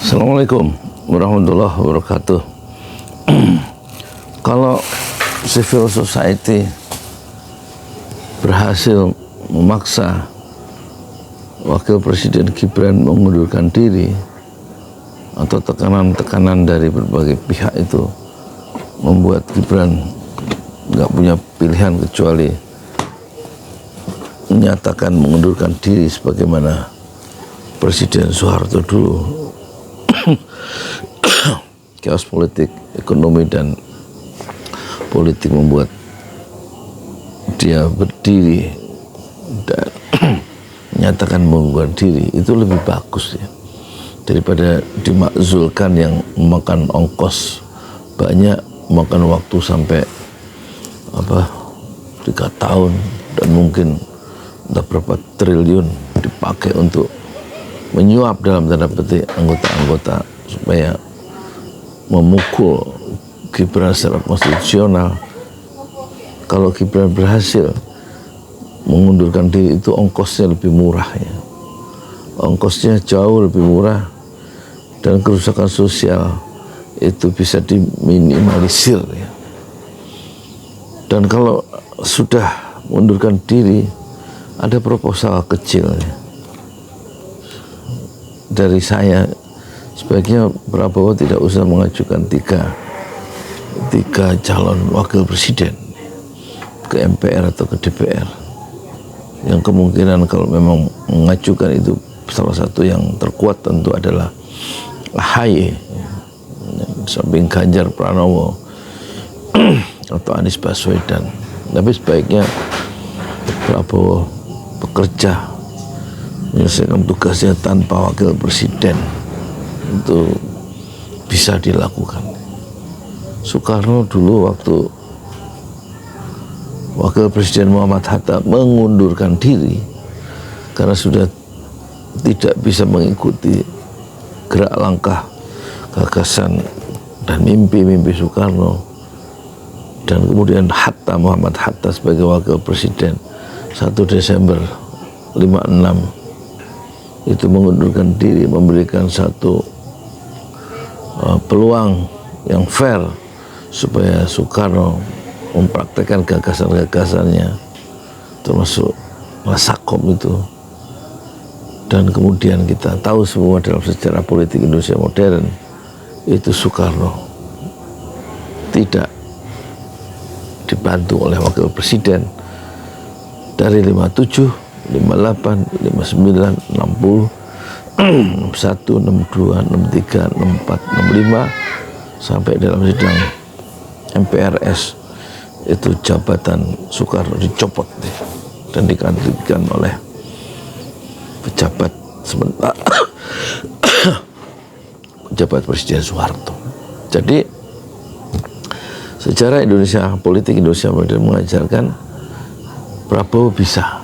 Assalamualaikum warahmatullahi wabarakatuh. Kalau civil society berhasil memaksa Wakil Presiden Gibran mengundurkan diri, atau tekanan-tekanan dari berbagai pihak itu membuat Gibran nggak punya pilihan kecuali menyatakan mengundurkan diri sebagaimana Presiden Soeharto dulu. Chaos politik, ekonomi, dan politik membuat dia berdiri dan menyatakan mengundurkan diri. Itu lebih bagus ya, daripada dimakzulkan yang memakan ongkos banyak, memakan waktu sampai 3 tahun dan mungkin entah berapa triliun dipakai untuk menyuap dalam tanda petik anggota-anggota supaya memukul Gibran secara konstitusional. Kalau Gibran berhasil mengundurkan diri, itu ongkosnya lebih murah ya. Ongkosnya jauh lebih murah dan kerusakan sosial itu bisa diminimalisir ya. Dan kalau sudah mengundurkan diri, ada proposal kecil ya dari saya, sebaiknya Prabowo tidak usah mengajukan tiga calon wakil presiden ke MPR atau ke DPR, yang kemungkinan kalau memang mengajukan itu salah satu yang terkuat tentu adalah AHY, samping Ganjar Pranowo atau Anies Baswedan. Tapi sebaiknya Prabowo bekerja menyelesaikan tugasnya tanpa wakil presiden. Itu bisa dilakukan. Soekarno dulu waktu wakil presiden Muhammad Hatta mengundurkan diri karena sudah tidak bisa mengikuti gerak langkah, gagasan dan mimpi-mimpi Soekarno, dan kemudian Muhammad Hatta sebagai wakil presiden 1 Desember 56 itu mengundurkan diri, memberikan satu peluang yang fair supaya Soekarno mempraktekkan gagasan-gagasannya, termasuk Masakom itu. Dan kemudian kita tahu semua dalam sejarah politik Indonesia modern itu Soekarno tidak dibantu oleh wakil presiden. Dari 57, 58, 59, 60, 61, 62, 63, 64, 65 sampai dalam sidang MPRS itu jabatan Soekarno dicopot dan digantikan oleh pejabat sementara pejabat Presiden Soeharto. Jadi sejarah Indonesia, politik Indonesia modern mengajarkan Prabowo bisa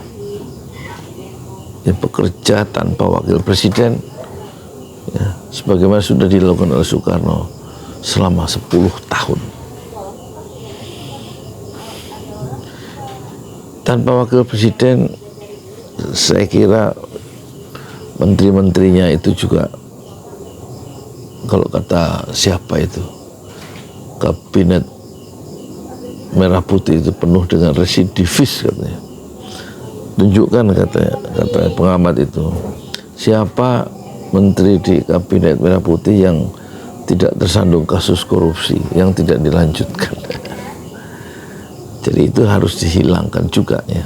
bekerja tanpa wakil presiden ya, sebagaimana sudah dilakukan oleh Soekarno selama 10 tahun. Tanpa wakil presiden, saya kira menteri-menterinya itu juga, kalau kata siapa itu, kabinet merah putih itu penuh dengan residivis katanya. Tunjukkan kata pengamat itu, siapa menteri di kabinet merah putih yang tidak tersandung kasus korupsi yang tidak dilanjutkan. Jadi itu harus dihilangkan juga ya.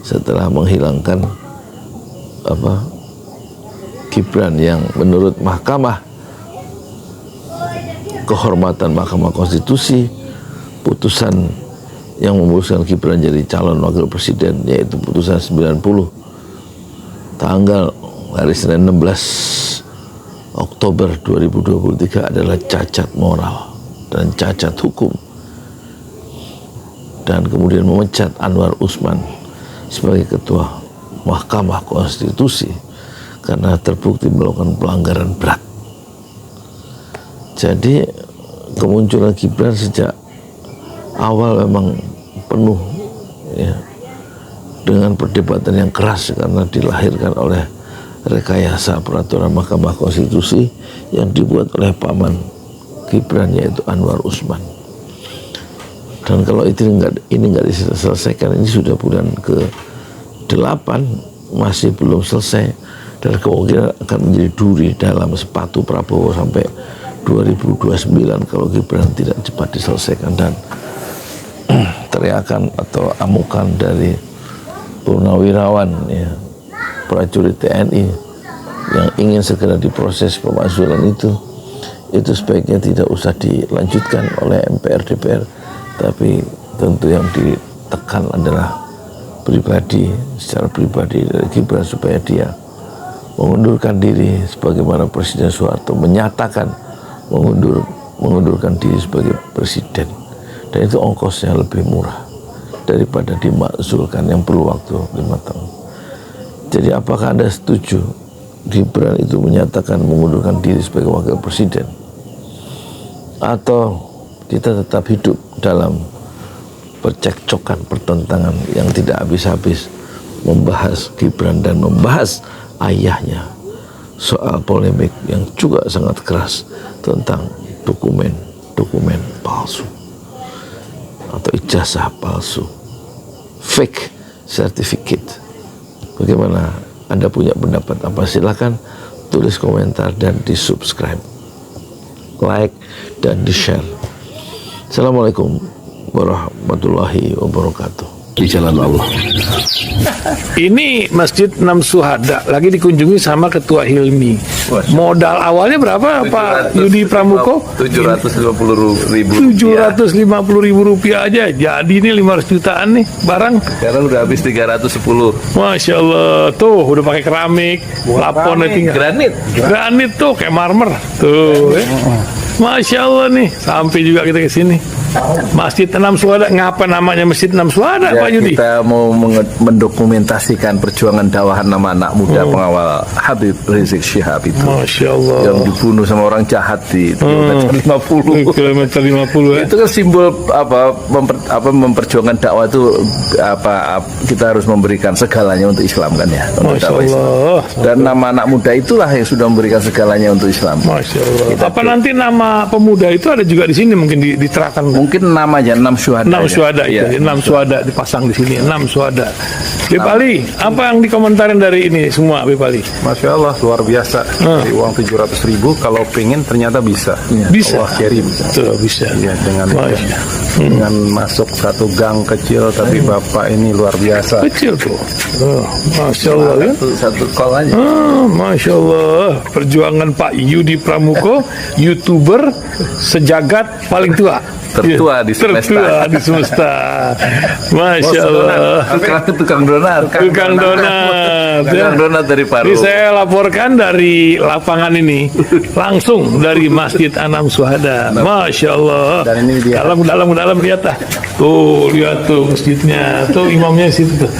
Setelah menghilangkan Gibran yang menurut Mahkamah Kehormatan Mahkamah Konstitusi, putusan yang memutuskan Gibran jadi calon wakil presiden, yaitu putusan 90 tanggal hari Senin 16 Oktober 2023 adalah cacat moral dan cacat hukum, dan kemudian memecat Anwar Usman sebagai ketua Mahkamah Konstitusi karena terbukti melakukan pelanggaran berat. Jadi kemunculan Gibran sejak awal memang penuh ya dengan perdebatan yang keras karena dilahirkan oleh rekayasa peraturan Mahkamah Konstitusi yang dibuat oleh paman Gibran, yaitu Anwar Usman. Dan kalau ini nggak diselesaikan, ini sudah bulan ke-8 masih belum selesai, dan kemungkinan akan menjadi duri dalam sepatu Prabowo sampai 2029 kalau Gibran tidak cepat diselesaikan. Dan teriakan atau amukan dari purnawirawan, ya, prajurit TNI yang ingin segera diproses pemakzulan itu sebaiknya tidak usah dilanjutkan oleh MPR DPR, tapi tentu yang ditekan adalah secara pribadi dari Gibran, supaya dia mengundurkan diri sebagaimana Presiden Soeharto menyatakan mengundurkan diri sebagai presiden. Dan itu ongkosnya lebih murah daripada dimakzulkan yang perlu waktu 5 tahun. Jadi apakah Anda setuju Gibran itu menyatakan mengundurkan diri sebagai wakil presiden, atau kita tetap hidup dalam percekcokan, pertentangan yang tidak habis-habis, membahas Gibran dan membahas ayahnya soal polemik yang juga sangat keras tentang dokumen palsu atau ijazah palsu, fake certificate. Bagaimana Anda punya pendapat apa? Silakan tulis komentar dan di subscribe, like dan di share. Assalamualaikum warahmatullahi wabarakatuh. Di jalan Allah. Ini Masjid Enam Syuhada lagi dikunjungi sama Ketua Hilmi. Modal awalnya berapa Pak Yudi Pramuko? 750.000. 750.000 rupiah aja. Jadi ini 500 jutaan nih barang. Sekarang udah habis 310. Masya Allah, tuh udah pakai keramik, plafonnya tinggal. Granit tuh kayak marmer. Tuh, Masya Allah nih, sampai juga kita ke sini. Masjid Enam Syuhada, ngapa namanya Masjid Enam Syuhada, Ya, Pak Yudi? kita mau mendokumentasikan perjuangan dakwah nama anak muda pengawal Habib Rizik Syihab itu, Masya Allah, yang dibunuh sama orang jahat di kilometer 50. Kilometer 50 ya. Itu kan simbol memperjuangkan dakwah itu kita harus memberikan segalanya untuk Islam kan ya. Masya Allah. Dan nama anak muda itulah yang sudah memberikan segalanya untuk Islam. Masya Allah. Apa nanti nama pemuda itu ada juga di sini, mungkin diterapkan? Mungkin namanya 6 syuhada. 6 syuhada itu, ya. 6 syuhada dipasang di sini, 6 syuhada. Beb Ali, apa yang dikomentarin dari ini semua, Beb Ali? Masya Allah, luar biasa. Dari uang 700.000, kalau pengen ternyata bisa. Bisa. Allah kirim. Tuh, bisa. Ya, dengan masuk satu gang kecil, tapi Bapak ini luar biasa. Kecil tuh. Oh, Masya Allah ya. Satu call aja. Masya Allah. Perjuangan Pak Yudi Pramuko, YouTuber sejagat paling tua. Tertua di semesta. Tertua di semesta. Masya Allah. Tukang donat. Tukang donat. Tukang donat dari Paru. Ini saya laporkan dari lapangan ini, langsung dari Masjid Enam Syuhada. Masya Allah. Dan ini dia. Dalam lihat dah. Tuh, lihat tuh masjidnya. Tuh imamnya di situ tuh.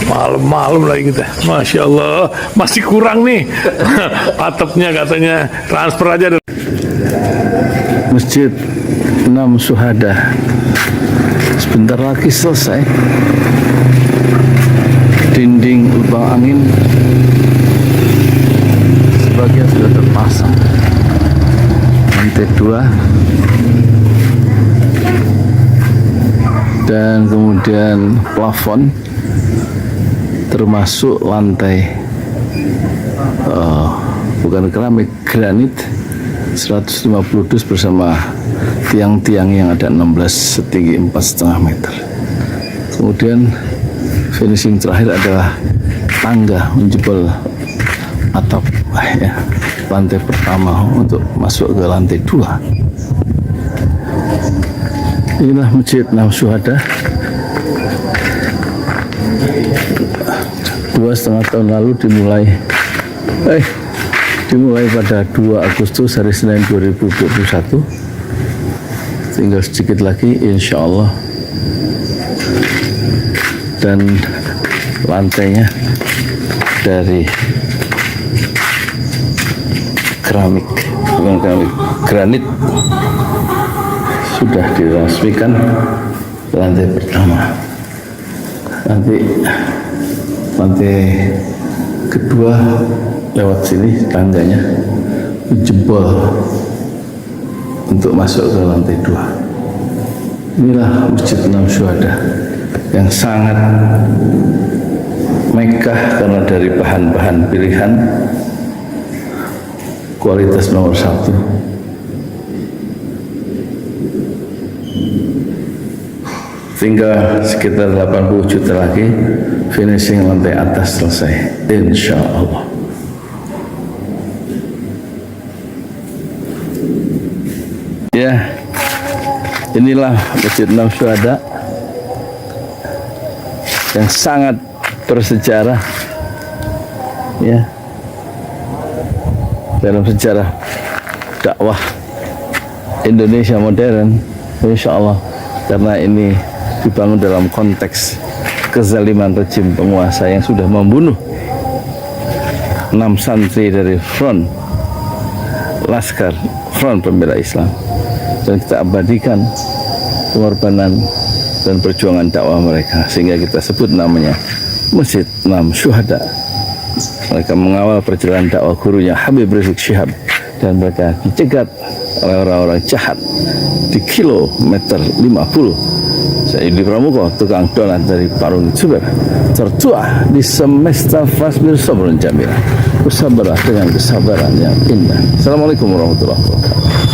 Malam-malam lagi kita. Masya Allah. Masih kurang nih. Atapnya katanya transfer aja. Masjid Enam Syuhada sebentar lagi selesai. Dinding lubang angin sebagian sudah terpasang, lantai 2, dan kemudian plafon termasuk lantai bukan keramik, granit 150 dus bersama tiang-tiang yang ada 16 setinggi 4,5 meter. Kemudian finishing terakhir adalah tangga menjebol atap ya, lantai pertama untuk masuk ke lantai 2. Inilah Masjid Enam Syuhada. 2,5 tahun lalu dimulai pada 2 Agustus hari Senin 2021. Tinggal sedikit lagi insya Allah, dan lantainya dari keramik, bukan keramik, granit, sudah diresmikan lantai pertama. Nanti lantai kedua lewat sini tangganya jebol untuk masuk ke lantai 2. Inilah Masjid Enam Syuhada yang sangat megah karena dari bahan-bahan pilihan kualitas nomor 1. Tinggal sekitar 80 juta lagi finishing lantai atas selesai, insya Allah. Ya, inilah Masjid Enam Syuhada yang sangat bersejarah, ya, dalam sejarah dakwah Indonesia modern, insya Allah, karena ini dibangun dalam konteks kezaliman rejim penguasa yang sudah membunuh 6 santri dari front Laskar Front Pembela Islam, dan kita abadikan pengorbanan dan perjuangan dakwah mereka sehingga kita sebut namanya Masjid Enam Syuhada. Mereka mengawal perjalanan dakwah gurunya Habib Rizik Syihab, dan mereka dicegat oleh orang-orang jahat di kilometer 50. Saya Yudi Pramuko, tukang donat dari Parung Juber, tertua di semesta fasbir sabrun jamil. Bersabarlah dengan kesabaran yang indah. Assalamualaikum warahmatullahi wabarakatuh.